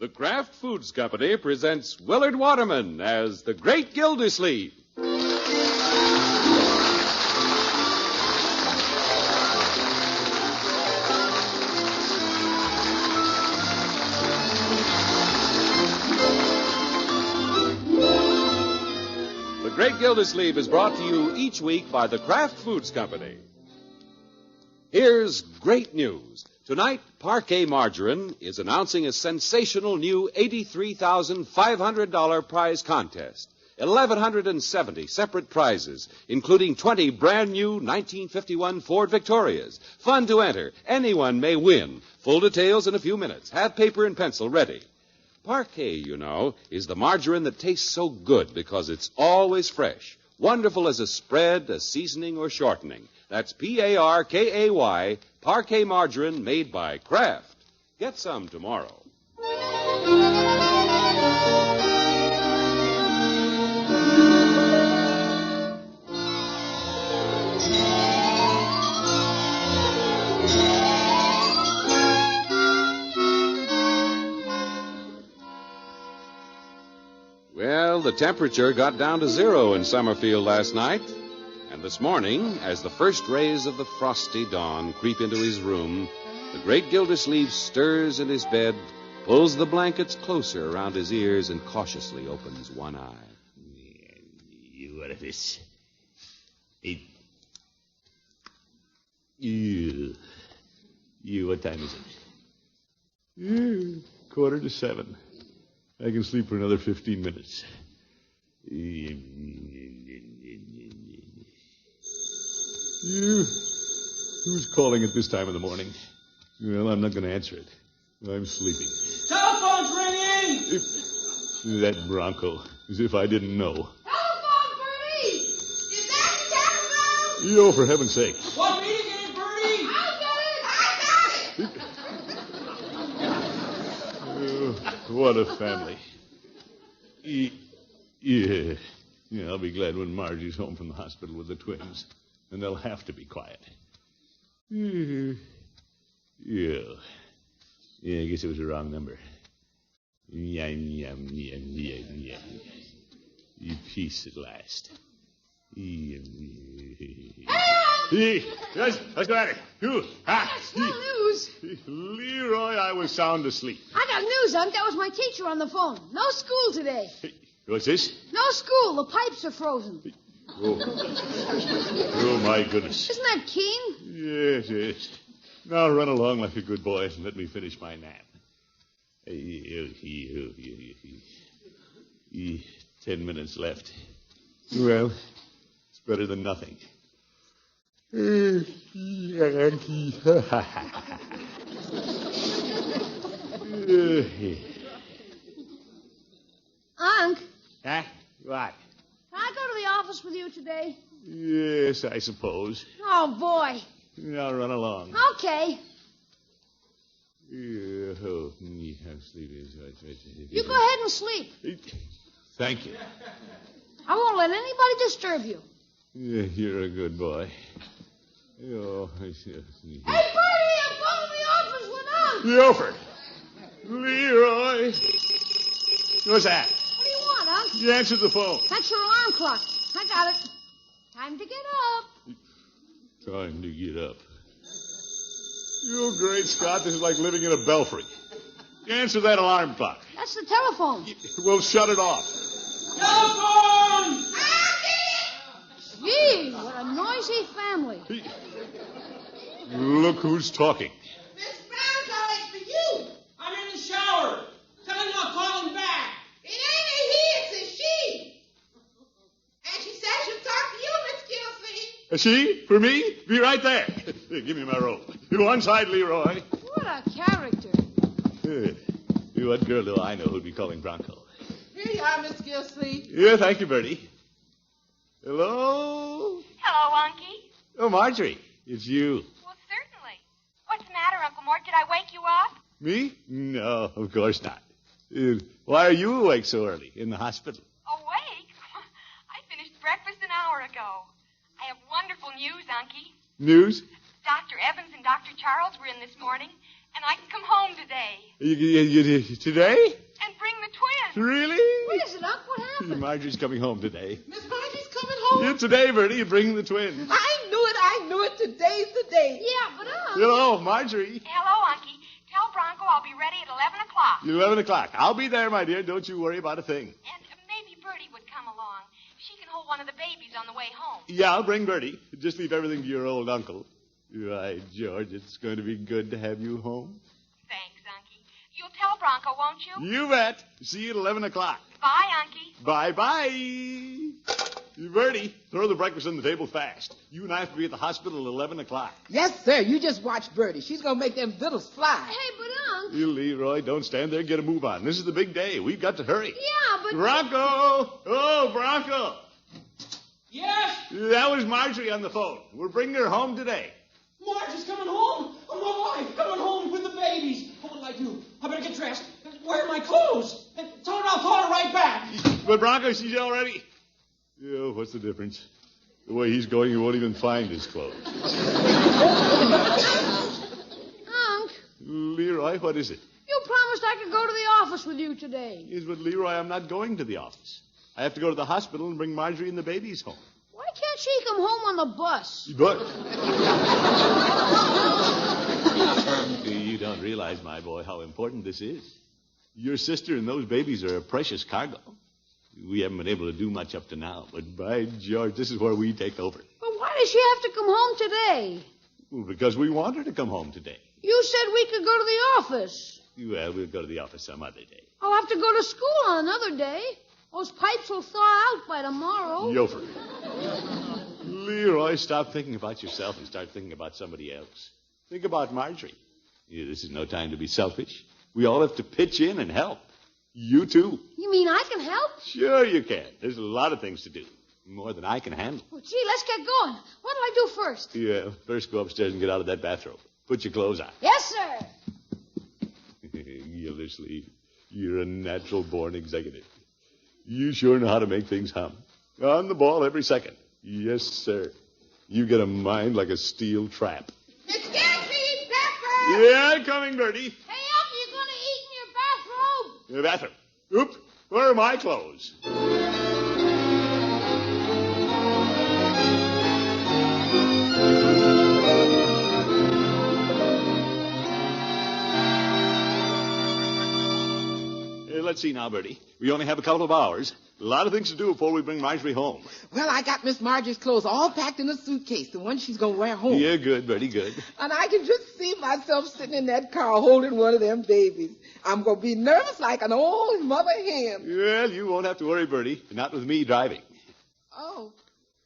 The Kraft Foods Company presents Willard Waterman as the Great Gildersleeve. The Great Gildersleeve is brought to you each week by the Kraft Foods Company. Here's great news. Tonight, Parquet Margarine is announcing a sensational new $83,500 prize contest. 1,170 separate prizes, including 20 brand new 1951 Ford Victorias. Fun to enter. Anyone may win. Full details in a few minutes. Have paper and pencil ready. Parquet, you know, is the margarine that tastes so good because it's always fresh. Wonderful as a spread, a seasoning, or shortening. That's P-A-R-K-A-Y, Parquet Margarine made by Kraft. Get some tomorrow. Well, the temperature got down to 0 in Summerfield last night. And this morning, as the first rays of the frosty dawn creep into his room, the Great Gildersleeve stirs in his bed, pulls the blankets closer around his ears, and cautiously opens one eye. What is this? What time is it? 6:45. I can sleep for another 15 minutes. Who's calling at this time of the morning? Well, I'm not going to answer it. I'm sleeping. Telephone's ringing! That Bronco, as if I didn't know. Telephone, Birdie! Is that the telephone? Yo, for heaven's sake. Want me to get it, Birdie? I'll get it! What a family. Yeah, I'll be glad when Margie's home from the hospital with the twins. And they'll have to be quiet. Yeah, I guess it was the wrong number. Yeah. You peace at last. Hey, let's go at it. That's no news. Leroy, I was sound asleep. I got news, Unc. That was my teacher on the phone. No school today. What's this? No school. The pipes are frozen. Oh, my goodness. Isn't that keen? Yes. Now run along like a good boy and let me finish my nap. 10 minutes left. Well, it's better than nothing. Unc, Huh? What? can I go to the office with you today? Yes, I suppose. Oh, boy. Now run along. Okay. You You go ahead and sleep. Thank you. I won't let anybody disturb you. You're a good boy. Hey, Birdie, I'm going to the office with Unc. Leofer! Leroy! What's that? What do you want, Unc? You answered the phone. That's your alarm clock. I got it. Time to get up. Time to get up. You great Scott, this is like living in a belfry. Answer that alarm clock. That's the telephone. We'll shut it off. Telephone! Gee, what a noisy family. Look who's talking. Miss Bronco, it's for you. I'm in the shower. Tell him I'll call him back. It ain't a he, it's a she. And she says she'll talk to you, Miss Gildersleeve. She? For me? Be right there. Here, give me my robe. You one side, Leroy. What a character. What girl do I know who'd be calling Bronco? Here you are, Miss Gildersleeve. Yeah, thank you, Birdie. Hello? Hello, Unky. Oh, Marjorie, it's you. Well, certainly. What's the matter, Uncle Mort? Did I wake you up? Me? No, of course not. Why are you awake so early in the hospital? Awake? I finished breakfast an hour ago. I have wonderful news, Unky. News? Dr. Evans and Dr. Charles were in this morning, and and I can come home today. Today? And bring the twins. Really? What is it, Unc? What happened? Marjorie's coming home today. Miss Marjorie's coming home. Yeah, today, Birdie, you bring the twins. I knew it. Today's the day. Yeah, but Unc. Hello, Marjorie. Hello, Unky. Tell Bronco I'll be ready at 11 o'clock. 11 o'clock. I'll be there, my dear. Don't you worry about a thing. And maybe Birdie would come along. She can hold one of the babies on the way home. Yeah, I'll bring Birdie. Just leave everything to your old uncle. Right, George, it's going to be good to have you home. Thanks, Unky. You'll tell Bronco, won't you? You bet. See you at 11 o'clock. Bye, Unky. Bye-bye. Birdie, throw the breakfast on the table fast. You and I have to be at the hospital at 11 o'clock. Yes, sir. You just watch Birdie. She's going to make them victuals fly. Hey, but Unc. You, Leroy, don't stand there. Get a move on. This is the big day. We've got to hurry. Yeah, but... Bronco! Oh, Bronco! Yes? That was Marjorie on the phone. We're bringing her home today. Marge is coming home. Oh, my wife coming home with the babies. What'll I do? I better get dressed. Where are my clothes? Tell her I'll call her right back. But Bronco, she's all ready. Yeah, what's the difference? The way he's going, he won't even find his clothes. Unc, Leroy, what is it? you promised I could go to the office with you today. Yes, but Leroy, I'm not going to the office. I have to go to the hospital and bring Marjorie and the babies home. Why can't she come home on the bus? But... You don't realize, my boy, how important this is. Your sister and those babies are a precious cargo. We haven't been able to do much up to now, but by George, this is where we take over. But why does she have to come home today? Well, because we want her to come home today. You said we could go to the office. Well, we'll go to the office some other day. I'll have to go to school on another day. Those pipes will thaw out by tomorrow. Yofer. Leroy, stop thinking about yourself and start thinking about somebody else. Think about Marjorie. Yeah, this is no time to be selfish. We all have to pitch in and help. You too. You mean I can help? Sure you can. There's a lot of things to do. More than I can handle. Well, gee, let's get going. What do I do first? Yeah, first go upstairs and get out of that bathrobe. Put your clothes on. Yes, sir. Gildersleeve, you're a natural-born executive. You sure know how to make things hum. On the ball every second. Yes, sir. You get a mind like a steel trap. Miss Gildersleeve, Pepper! Yeah, coming, Birdie. Hey, Unc, you going to eat in your bathrobe? The bathroom. Oop, where are my clothes? Let's see now, Birdie. We only have a couple of hours. A lot of things to do before we bring Marjorie home. Well, I got Miss Marjorie's clothes all packed in a suitcase, the one she's going to wear home. Yeah, good, Birdie, good. And I can just see myself sitting in that car holding one of them babies. I'm going to be nervous like an old mother hen. Well, you won't have to worry, Birdie. Not with me driving. Oh,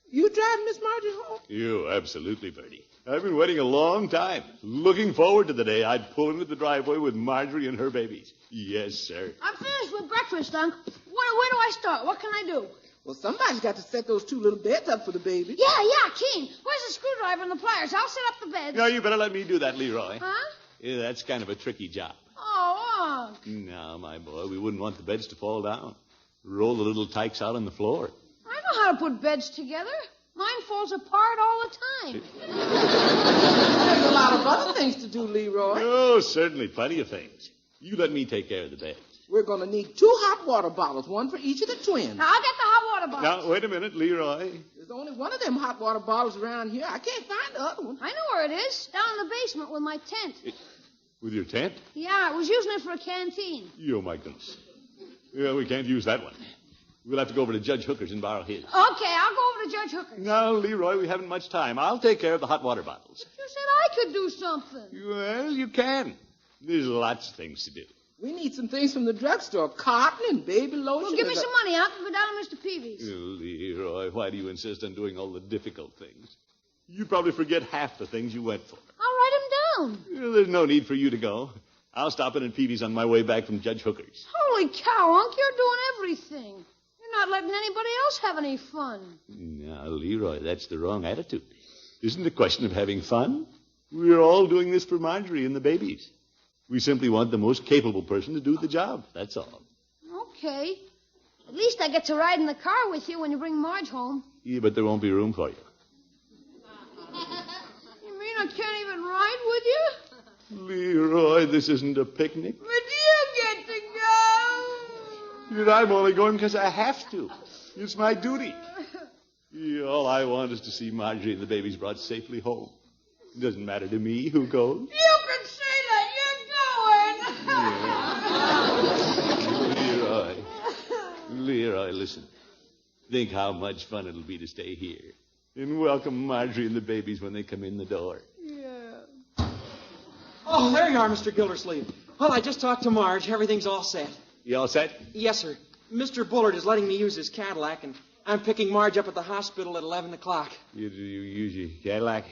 you driving Miss Marjorie home? You, absolutely, Birdie. I've been waiting a long time, looking forward to the day I'd pull into the driveway with Marjorie and her babies. Yes, sir. I'm finished with breakfast, Unc. Where do I start? What can I do? Well, somebody's got to set those two little beds up for the baby. Yeah, Keen. Where's the screwdriver and the pliers? I'll set up the beds. No, you better let me do that, Leroy. Huh? Yeah, that's kind of a tricky job. Oh, Unc. No, my boy, we wouldn't want the beds to fall down. Roll the little tykes out on the floor. I know how to put beds together. Mine falls apart all the time. There's a lot of other things to do, Leroy. Oh, certainly, plenty of things. You let me take care of the beds. We're going to need 2 hot water bottles, one for each of the twins. Now, I'll get the hot water bottle. Now, wait a minute, Leroy. There's only one of them hot water bottles around here. I can't find the other one. I know where it is. Down in the basement with my tent. With your tent? Yeah, I was using it for a canteen. Oh, my goodness. Yeah, we can't use that one. We'll have to go over to Judge Hooker's and borrow his. Okay, I'll go over to Judge Hooker's. Now, Leroy, we haven't much time. I'll take care of the hot water bottles. But you said I could do something. Well, you can. There's lots of things to do. We need some things from the drugstore. Cotton and baby lotion. Well, give me some money. I'll go down to Mr. Peavy's. Leroy, why do you insist on doing all the difficult things? You probably forget half the things you went for. I'll write them down. There's no need for you to go. I'll stop in at Peavy's on my way back from Judge Hooker's. Holy cow, Unc, you're doing everything. You're not letting anybody else have any fun. Now, Leroy, that's the wrong attitude. Isn't it a question of having fun? We're all doing this for Marjorie and the babies. We simply want the most capable person to do the job. That's all. Okay. At least I get to ride in the car with you when you bring Marge home. Yeah, but there won't be room for you. You mean I can't even ride with you? Leroy, this isn't a picnic. But you get to go. Dude, I'm only going because I have to. It's my duty. All I want is to see Marjorie and the babies brought safely home. It doesn't matter to me who goes. You can say that you're going. Leroy, listen. Think how much fun it'll be to stay here and welcome Marjorie and the babies when they come in the door. Yeah. Oh, there you are, Mr. Gildersleeve. Well, I just talked to Marge. Everything's all set. You all set? Yes, sir. Mr. Bullard is letting me use his Cadillac, and I'm picking Marge up at the hospital at 11 o'clock. You use your Cadillac?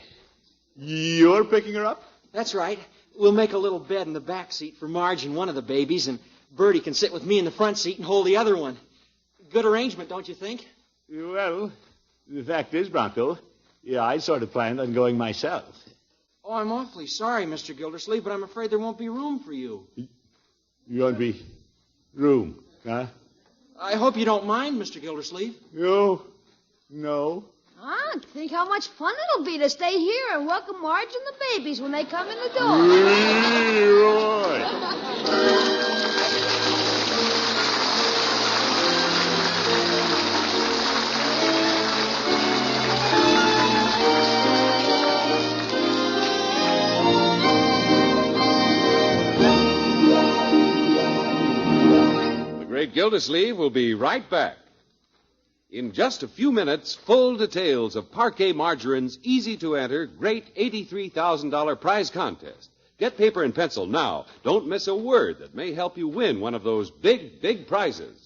You're picking her up? That's right. We'll make a little bed in the back seat for Marge and one of the babies, and Birdie can sit with me in the front seat and hold the other one. Good arrangement, don't you think? Well, the fact is, Bronco, I sort of planned on going myself. Oh, I'm awfully sorry, Mr. Gildersleeve, but I'm afraid there won't be room for you. You won't be room, huh? I hope you don't mind, Mr. Gildersleeve. No. Ah, think how much fun it'll be to stay here and welcome Marge and the babies when they come in the door. Leroy! Great Gildersleeve will be right back. In just a few minutes, full details of Parquet Margarine's easy-to-enter, great $83,000 prize contest. Get paper and pencil now. Don't miss a word that may help you win one of those big, big prizes.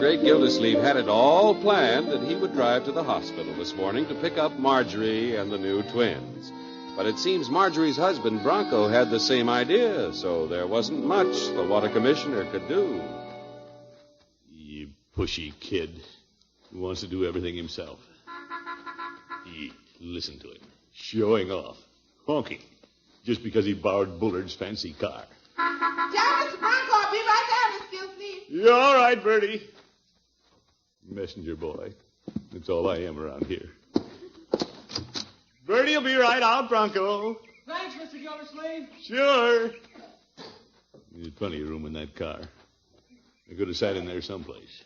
Great Gildersleeve had it all planned that he would drive to the hospital this morning to pick up Marjorie and the new twins. But it seems Marjorie's husband, Bronco, had the same idea, so there wasn't much the water commissioner could do. You pushy kid who wants to do everything himself. Listen to him. Showing off. Honking. Just because he borrowed Bullard's fancy car. Tell Mr. Bronco I'll be right there, Miss Gildersleeve. You're all right, Birdie. Messenger boy. That's all I am around here. Birdie will be right out, Bronco. Thanks, Mr. Gildersleeve. Sure. There's plenty of room in that car. I could have sat in there someplace.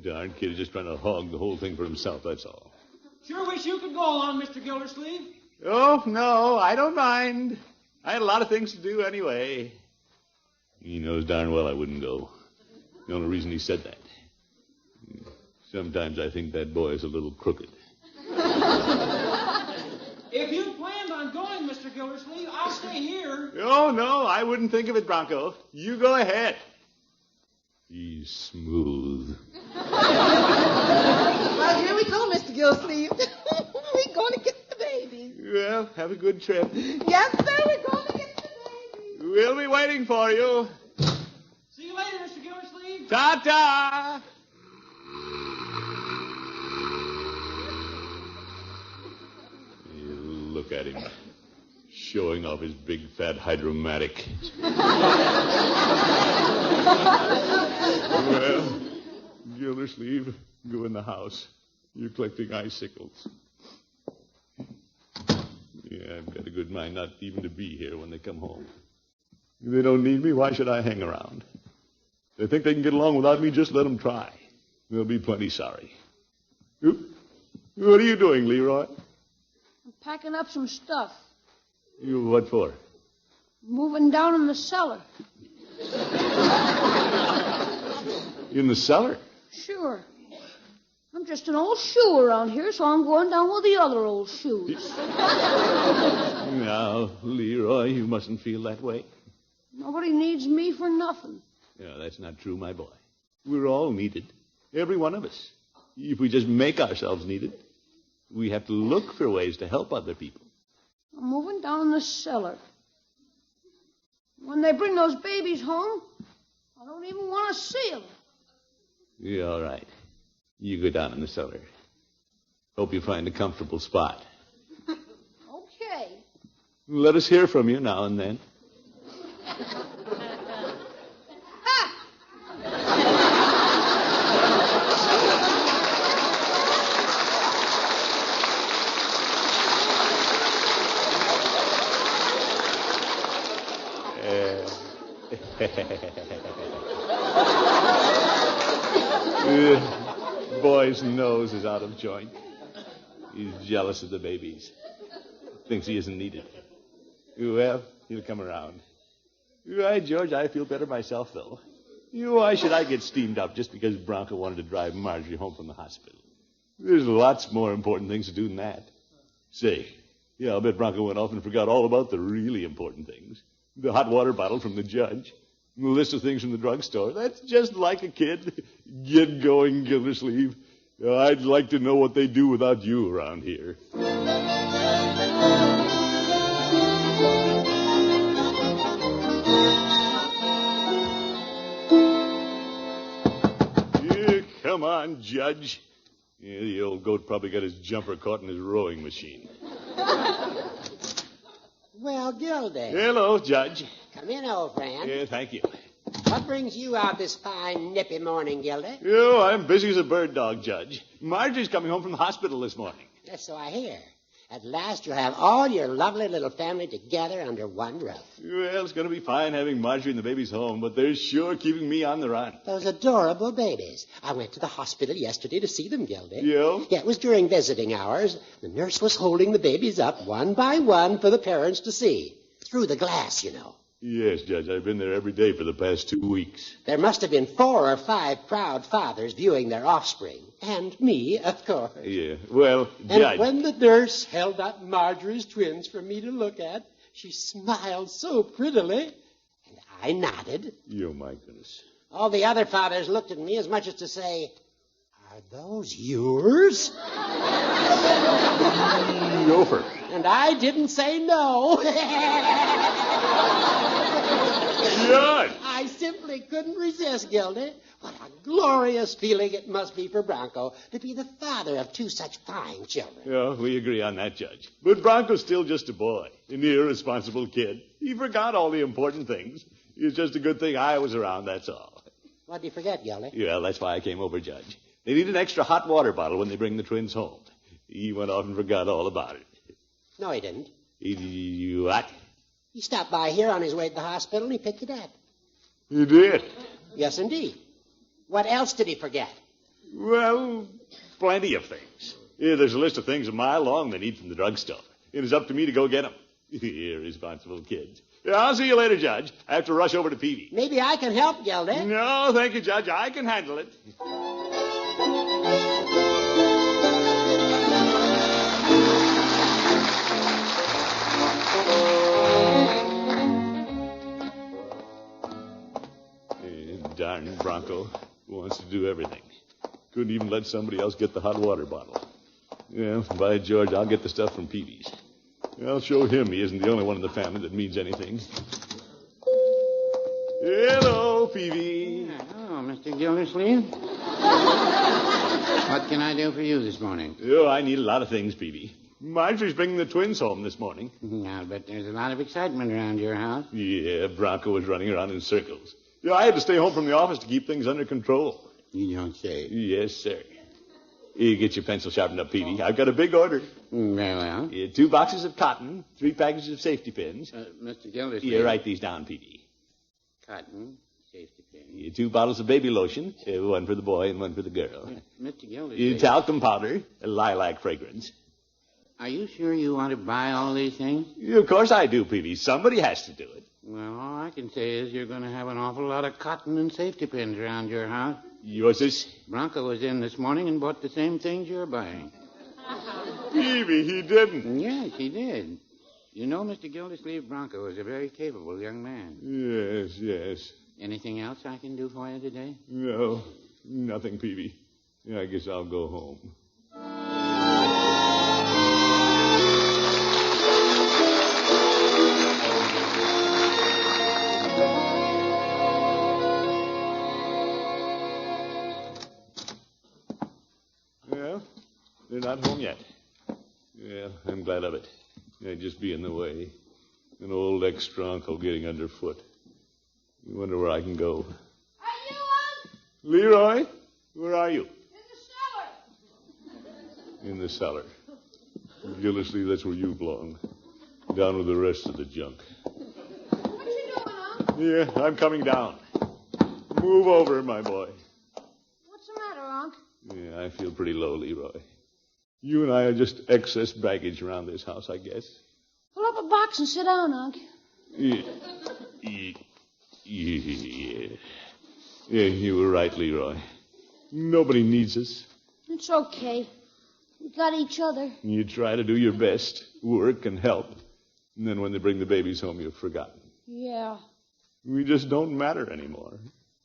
Darn kid is just trying to hog the whole thing for himself, that's all. Sure wish you could go along, Mr. Gildersleeve. Oh, no, I don't mind. I had a lot of things to do anyway. He knows darn well I wouldn't go. The only reason he said that. Sometimes I think that boy is a little crooked. If you planned on going, Mr. Gildersleeve, I'll stay here. Oh, no, I wouldn't think of it, Bronco. You go ahead. He's smooth. Well, here we go, Mr. Gildersleeve. We're going to get the babies. Well, have a good trip. Yes, sir, we're going to get the babies. We'll be waiting for you. See you later, Mr. Gildersleeve. Ta-ta! Look at him, showing off his big, fat hydromatic. Well, Gildersleeve, go in the house. You're collecting icicles. Yeah, I've got a good mind not even to be here when they come home. If they don't need me, why should I hang around? They think they can get along without me, just let them try. They'll be plenty sorry. Oop. What are you doing, Leroy? Packing up some stuff. You what for? Moving down in the cellar. In the cellar? Sure. I'm just an old shoe around here, so I'm going down with the other old shoes. Now, Leroy, you mustn't feel that way. Nobody needs me for nothing. Yeah, that's not true, my boy. We're all needed. Every one of us. If we just make ourselves needed, we have to look for ways to help other people. I'm moving down in the cellar. When they bring those babies home, I don't even want to see them. Yeah, all right. You go down in the cellar. Hope you find a comfortable spot. Okay. Let us hear from you now and then. Boy's nose is out of joint. He's jealous of the babies. Thinks he isn't needed. Well, he'll come around. Right, George, I feel better myself, though. Why should I get steamed up just because Bronco wanted to drive Marjorie home from the hospital? There's lots more important things to do than that. Say, I'll bet Bronco went off and forgot all about the really important things. The hot water bottle from the judge. The list of things from the drugstore. That's just like a kid. Get going, Gildersleeve. I'd like to know what they do without you around here. Come on, Judge. The old goat probably got his jumper caught in his rowing machine. Well, Gildy. Hello, Judge. Come in, old friend. Thank you. What brings you out this fine, nippy morning, Gildy? I'm busy as a bird dog, Judge. Marjorie's coming home from the hospital this morning. Yes, so I hear. At last you'll have all your lovely little family together under one roof. Well, it's going to be fine having Marjorie and the babies home, but they're sure keeping me on the run. Those adorable babies. I went to the hospital yesterday to see them, Gildy. Yeah? Yeah, it was during visiting hours. The nurse was holding the babies up one by one for the parents to see. Through the glass, you know. Yes, Judge. I've been there every day for the past 2 weeks. There must have been 4 or 5 proud fathers viewing their offspring. And me, of course. Yeah. Well, And Judge... when the nurse held up Marjorie's twins for me to look at, she smiled so prettily, and I nodded. Oh, my goodness. All the other fathers looked at me as much as to say, "Are those yours?" Gopher. And I didn't say no. Judge! I simply couldn't resist, Gildy. What a glorious feeling it must be for Bronco to be the father of 2 such fine children. Yeah, we agree on that, Judge. But Bronco's still just a boy, an irresponsible kid. He forgot all the important things. It's just a good thing I was around, that's all. What did you forget, Gildy? Yeah, that's why I came over, Judge. They need an extra hot water bottle when they bring the twins home. He went off and forgot all about it. No, he didn't. What? He stopped by here on his way to the hospital and he picked it up. He did? Yes, indeed. What else did he forget? Well, plenty of things. Yeah, there's a list of things a mile long they need from the drugstore. It is up to me to go get them. Irresponsible kids. Yeah, I'll see you later, Judge. I have to rush over to Peavy. Maybe I can help, Gildy. No, thank you, Judge. I can handle it. Darn Bronco wants to do everything. Couldn't even let somebody else get the hot water bottle. Well, by George, I'll get the stuff from Peavy's. I'll show him he isn't the only one in the family that means anything. Hello, Peavy. Oh, Mr. Gildersleeve. What can I do for you this morning? Oh, I need a lot of things, Peavy. Marjorie's bringing the twins home this morning. I'll bet there's a lot of excitement around your house. Yeah, Bronco was running around in circles. Yeah, I had to stay home from the office to keep things under control. You don't say. Yes, sir. You get your pencil sharpened up, Peavy. I've got a big order. Very well. 2 boxes of cotton, 3 packages of safety pins. Mr. Gildersleeve. Yeah, write these down, Peavy. Cotton, safety pin. 2 bottles of baby lotion, 1 for the boy and 1 for the girl. Mr. Gildersleeve. Talcum powder, a lilac fragrance. Are you sure you want to buy all these things? Of course I do, Peavy. Somebody has to do it. Well, all I can say is you're going to have an awful lot of cotton and safety pins around your house. Yours is? Bronco was in this morning and bought the same things you're buying. Peavy, he didn't. Yes, he did. You know, Mr. Gildersleeve, Bronco is a very capable young man. Yes. Anything else I can do for you today? No, nothing, Peavy. Yeah, I guess I'll go home. Well, they're not home yet. Yeah, I'm glad of it. They'd just be in the way. An old ex-Bronco getting underfoot. I wonder where I can go. Are you on? Leroy, where are you? In the cellar. In the cellar. Gildersleeve, that's where you belong. Down with the rest of the junk. What you doing, Unc? Yeah, I'm coming down. Move over, my boy. What's the matter, Unc? Yeah, I feel pretty low, Leroy. You and I are just excess baggage around this house, I guess. Pull up a box and sit down, Unc. Yeah, you were right, Leroy. Nobody needs us. It's okay. We got each other. You try to do your best, work and help. And then when they bring the babies home, you've forgotten. Yeah. We just don't matter anymore.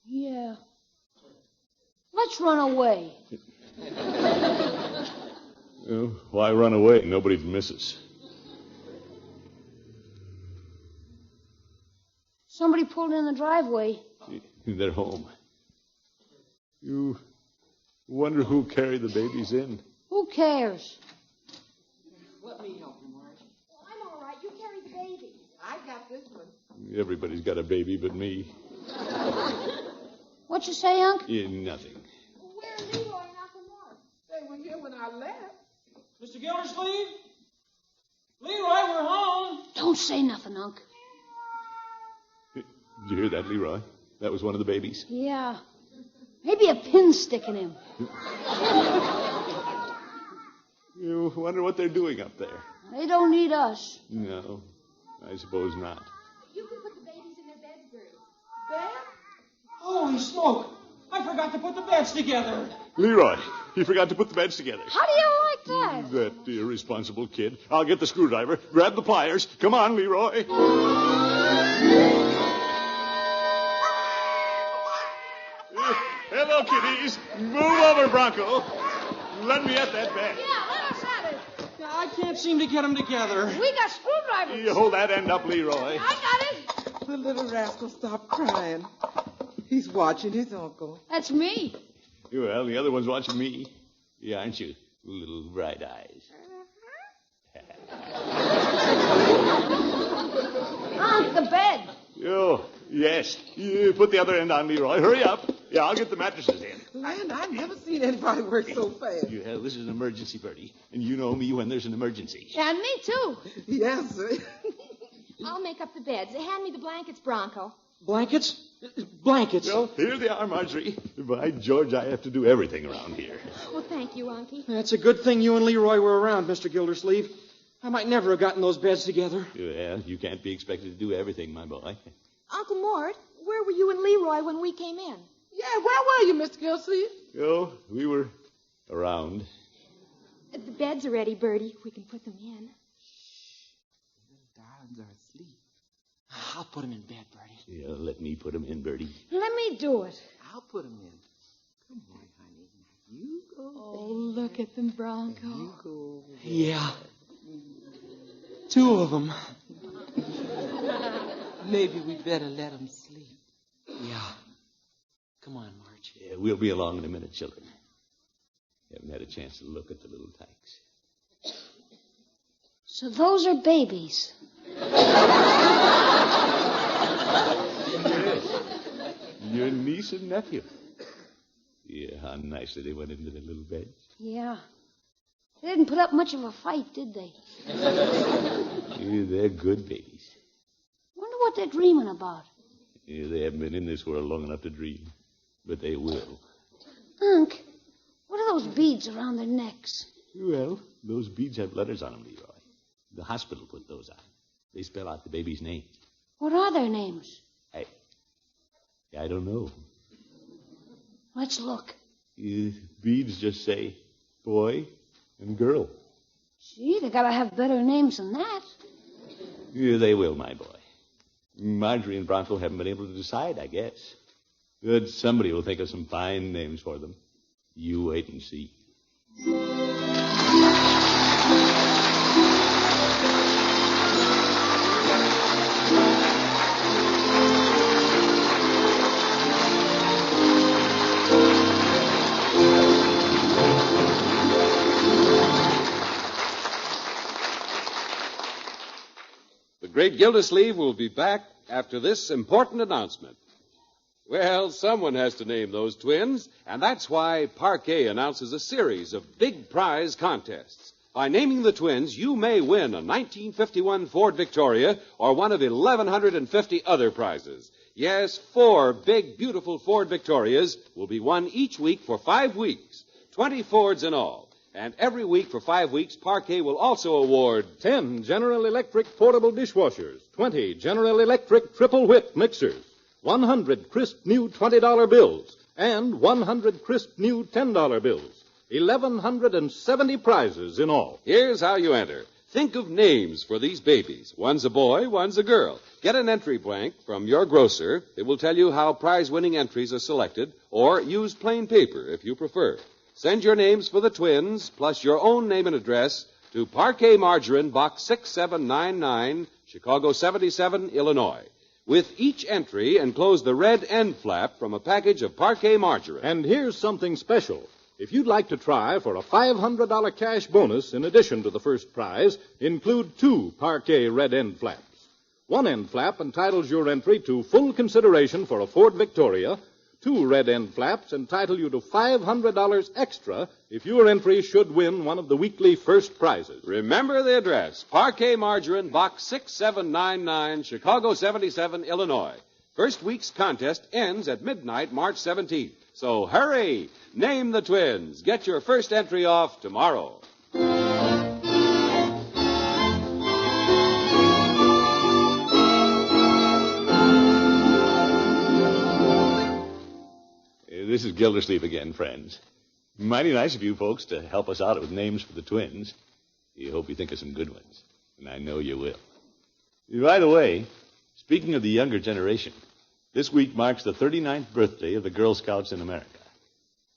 Yeah. Let's run away. Well, why run away? Nobody'd miss us. Somebody pulled in the driveway. They're home. You wonder who carried the babies in? Who cares? Let me help you, Marge. Well, I'm all right. You carry the baby. I got this one. Everybody's got a baby but me. What you say, Unc? Yeah, nothing. Well, where are Leroy and Uncle Mort? They were here when I left. Mr. Gildersleeve? Leroy, we're home. Don't say nothing, Unc. Did you hear that, Leroy? That was one of the babies. Yeah. Maybe a pin sticking him. You wonder what they're doing up there. They don't need us. No, I suppose not. You can put the babies in their beds, Birdie. Beth? Holy smoke. I forgot to put the beds together. Leroy, you forgot to put the beds together. How do you like that? That irresponsible kid. I'll get the screwdriver. Grab the pliers. Come on, Leroy. Hello, kiddies. Move over, Bronco. Let me at that bed. Yeah, let us at it. I can't seem to get them together. We got screwdrivers. You hold that end up, Leroy. I got it. The little rascal stopped crying. He's watching his uncle. That's me. Well, the other one's watching me. Yeah, aren't you? Little bright eyes. Unc, the bed. Oh, yes. You put the other end on, Leroy. Hurry up. Yeah, I'll get the mattresses in. Land, I've never seen anybody work so fast. Yeah, this is an emergency, Birdie. And you know me when there's an emergency. And me, too. Yes, sir. I'll make up the beds. Hand me the blankets, Bronco. Blankets? Blankets. Well, here they are, Marjorie. By George, I have to do everything around here. Well, thank you, Unky. That's a good thing you and Leroy were around, Mr. Gildersleeve. I might never have gotten those beds together. Well, you can't be expected to do everything, my boy. Uncle Mort, where were you and Leroy when we came in? Yeah, where were you, Mr. Gildersleeve? Oh, we were around. The beds are ready, Birdie. We can put them in. Darlings are asleep. I'll put them in bed, Birdie. Yeah, let me put them in, Birdie. Let me do it. I'll put them in. Come on, honey. Now you go. Oh, look at them, Bronco. You go. Yeah. 2 of them. Maybe we better let them sleep. Yeah. Come on, Marge. Yeah, we'll be along in a minute, children. Haven't had a chance to look at the little tykes. So those are babies. Yes. Your niece and nephew. Yeah, how nicely they went into their little beds. Yeah. They didn't put up much of a fight, did they? Yeah, they're good babies. Wonder what they're dreaming about. Yeah, they haven't been in this world long enough to dream. But they will. Unc, what are those beads around their necks? Well, those beads have letters on them, Leroy. The hospital put those on. They spell out the baby's name. What are their names? I don't know. Let's look. Beads just say boy and girl. Gee, they gotta have better names than that. Yeah, they will, my boy. Marjorie and Bronco haven't been able to decide, I guess. But somebody will think of some fine names for them. You wait and see. The Great Gildersleeve will be back after this important announcement. Well, someone has to name those twins, and that's why Parquet announces a series of big prize contests. By naming the twins, you may win a 1951 Ford Victoria or one of 1,150 other prizes. Yes, 4 big, beautiful Ford Victorias will be won each week for 5 weeks. 20 Fords in all. And every week for 5 weeks, Parquet will also award 10 General Electric portable dishwashers, 20 General Electric triple whip mixers, 100 crisp new $20 bills, and 100 crisp new $10 bills. 1,170 prizes in all. Here's how you enter. Think of names for these babies. One's a boy, one's a girl. Get an entry blank from your grocer. It will tell you how prize-winning entries are selected, or use plain paper if you prefer. Send your names for the twins, plus your own name and address, to Parquet Margarine, Box 6799, Chicago 77, Illinois. With each entry, enclose the red end flap from a package of Parquet Margarine. And here's something special. If you'd like to try for a $500 cash bonus in addition to the first prize, include 2 Parquet red end flaps. One end flap entitles your entry to full consideration for a Ford Victoria. 2 red end flaps entitle you to $500 extra if your entry should win one of the weekly first prizes. Remember the address, Parquet Margarine, Box 6799, Chicago 77, Illinois. First week's contest ends at midnight, March 17th. So hurry! Name the twins. Get your first entry off tomorrow. This is Gildersleeve again, friends. Mighty nice of you folks to help us out with names for the twins. I hope you think of some good ones, and I know you will. By the way, speaking of the younger generation, this week marks the 39th birthday of the Girl Scouts in America.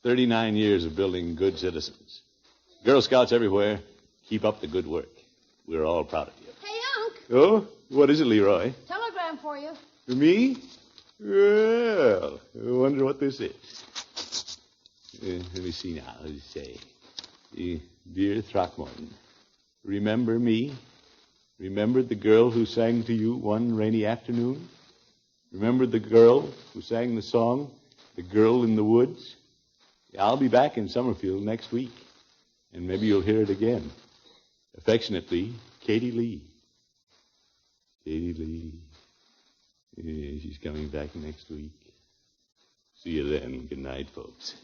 39 years of building good citizens. Girl Scouts everywhere, keep up the good work. We're all proud of you. Hey, Unc. Oh, what is it, Leroy? Telegram for you. For me? Well, I wonder what this is. Let me see now. Let's say, Dear Throckmorton, remember me? Remembered the girl who sang to you one rainy afternoon? Remembered the girl who sang the song, The Girl in the Woods? I'll be back in Summerfield next week, and maybe you'll hear it again. Affectionately, Katie Lee. Katie Lee. Yeah, she's coming back next week. See you then. Good night, folks.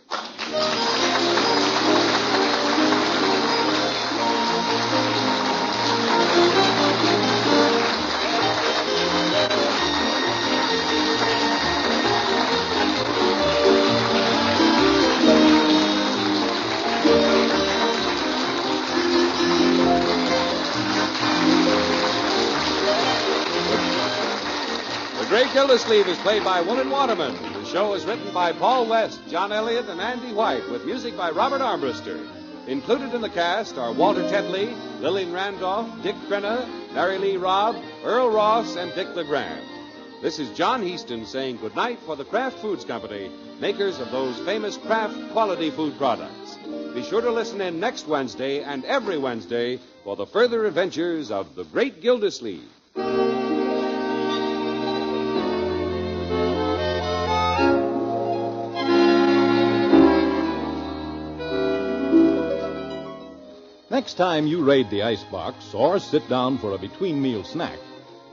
Great Gildersleeve is played by Willard Waterman. The show is written by Paul West, John Elliott, and Andy White, with music by Robert Armbruster. Included in the cast are Walter Tetley, Lillian Randolph, Dick Crenna, Mary Lee Robb, Earl Ross, and Dick LeGrand. This is John Heaston saying goodnight for the Kraft Foods Company, makers of those famous Kraft quality food products. Be sure to listen in next Wednesday and every Wednesday for the further adventures of the Great Gildersleeve. Next time you raid the icebox or sit down for a between-meal snack,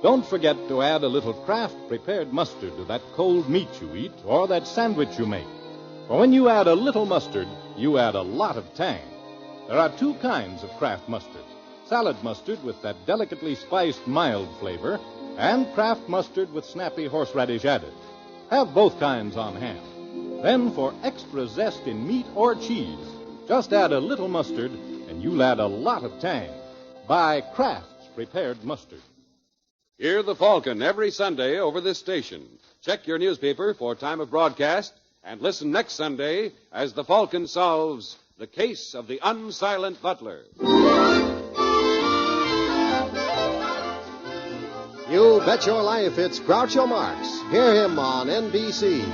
don't forget to add a little Kraft prepared mustard to that cold meat you eat or that sandwich you make. For when you add a little mustard, you add a lot of tang. There are 2 kinds of Kraft mustard. Salad mustard with that delicately spiced mild flavor, and Kraft mustard with snappy horseradish added. Have both kinds on hand. Then for extra zest in meat or cheese, just add a little mustard and you'll add a lot of tang. Buy Kraft's prepared mustard. Hear the Falcon every Sunday over this station. Check your newspaper for time of broadcast and listen next Sunday as the Falcon solves the case of the unsilent butler. You bet your life it's Groucho Marx. Hear him on NBC.